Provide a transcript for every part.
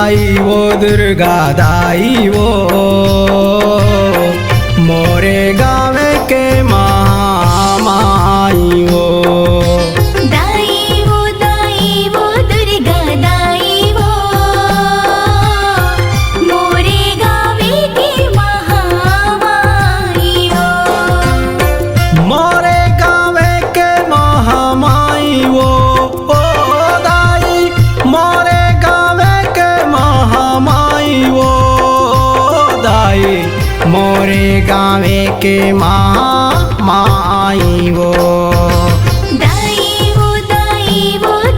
दाई वो दुर्गा दाई वो मोरे गावे के महामाई वो। दाई वो दुर्गा दाई वो मोरे गावे के महामाई वो। मोरे गावे के महामाई वो ओ दाई मोरे गावे के महामाई वो दाई मोरे गावे के महामाई वो। दाई वो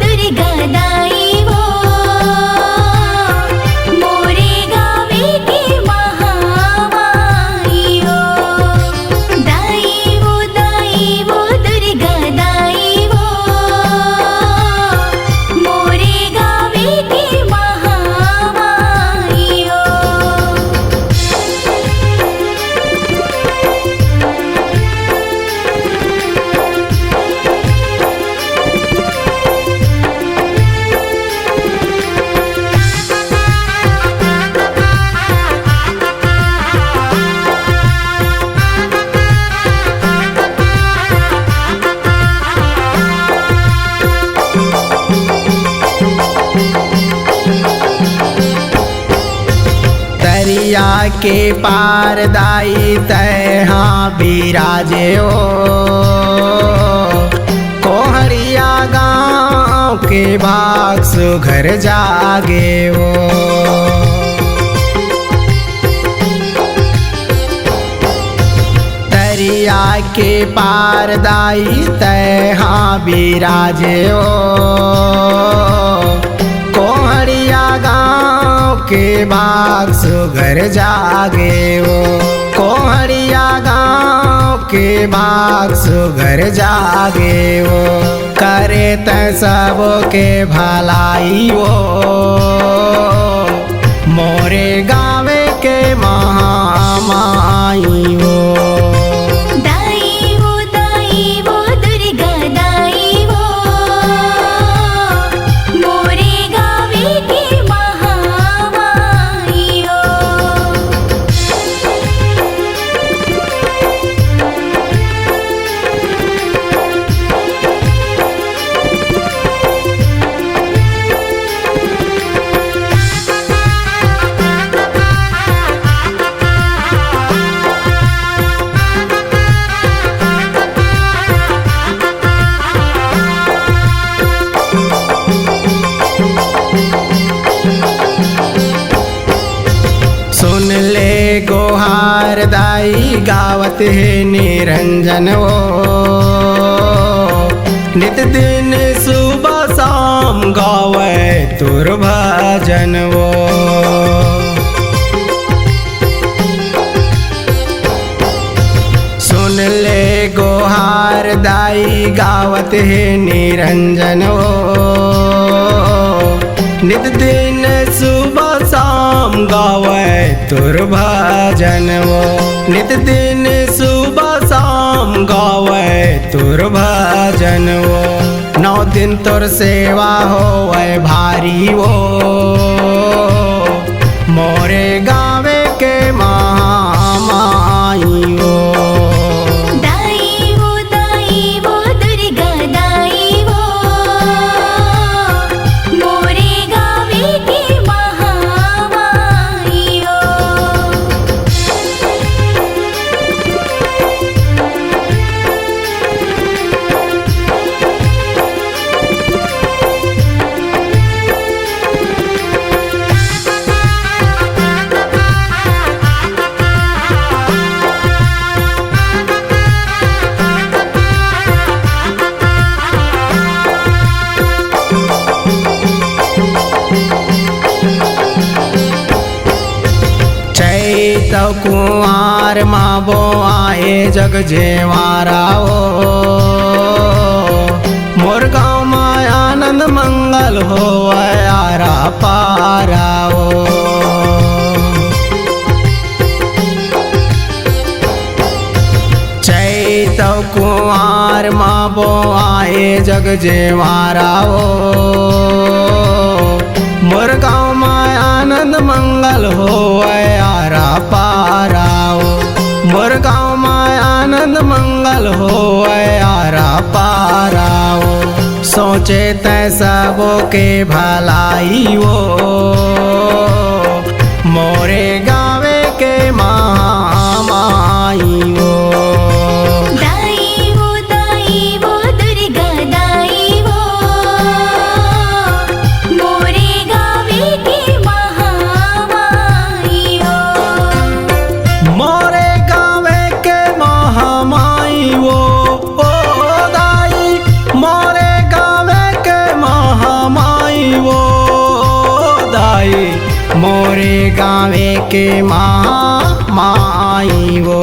दुर्गा दाई वो मोरे गावे के महामाई वो। दाई वो दुर्गा दाई वो मोरे गावे के महामाई वो। दरिया के पार दाई तहाँ बिराजे ओ कोहरिया गाँव के भाग सुघर जागे ओ। दरिया के पार दाई तहाँ बिराजे ओ कोहरिया गाँव के भाग सुघर जागे वो। कोहरिया गाँव के भाग सुघर जागे वो करे त सब के भलाई वो मोरे गावे के महामाई वो। दाई वो दुर्गा दाई वो मोरे गावे के महामाई वो। सुन ले गोहार दाई गावत है निरंजन वो नित दिन सुबह शाम गावे तुर भजन वो। सुन ले गोहार दाई गावत है निरंजन वो नित दिन सुबह शाम गावे तुर भजन वो। नित दिन सुबह शाम गावे तुर भजन वो। 9 दिन तुर सेवा होवे भारी वो मोरे गावे के महामाई वो। दाई वो दुर्गा दाई वो मोरे गावे के महामाई वो। तो कुंवार माँ बो आए जग जेवारा ओ मोर गाँव में आनंद मंगल हो आरा पारा ओ। चैत कुंवार माँ बो आए जग जेवारा ओ मोर गाँव में मंगल होवे आरा पाराओ। मोर गाँव में आनंद मंगल होवे आरा पाराओ। सोचे तै सबो के भलाई वो मोरे गावे के महामाई वो। दाई वो दुर्गा दाई वो मोरे गावे के महामाई वो। मोरे गावे के महामाई वो ओ दाई मोरे गावे के महामाई वो दाई मोरे गावे के महामाई वो।